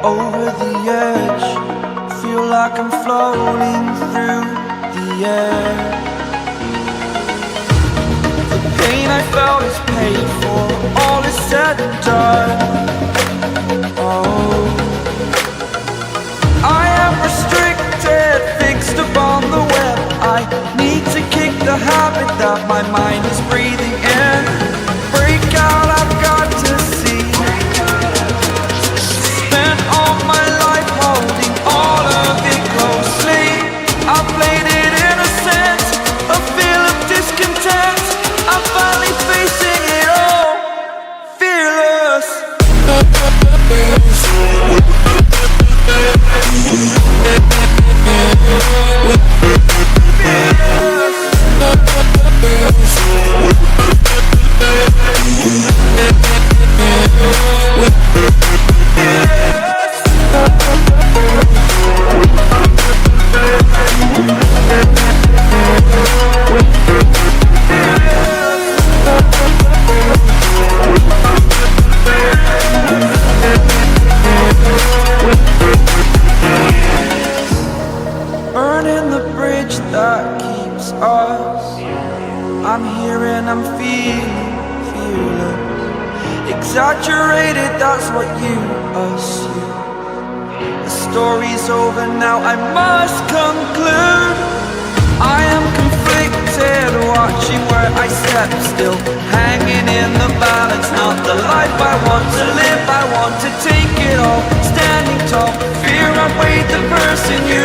over the edge. Feel like I'm floating through the air. The pain I felt is paid for, all is said and done. Oh, I am restricted, fixed upon the web. I need to kick the habit that my mind is breathing in. Break out, I've got to see. Spent all my life holding all of it closely. I played it innocent, a feel of discontent. I'm finally facing it all, fearless. Burning the bridge that keeps us. I'm here and I'm feeling fearless. Exaggerated, that's what you assume. The story's over now, I must conclude. I am conflicted, watching where I step still, hanging in the balance. Not the life I want to live, I want to take it all. Standing tall, fear I weighed the person you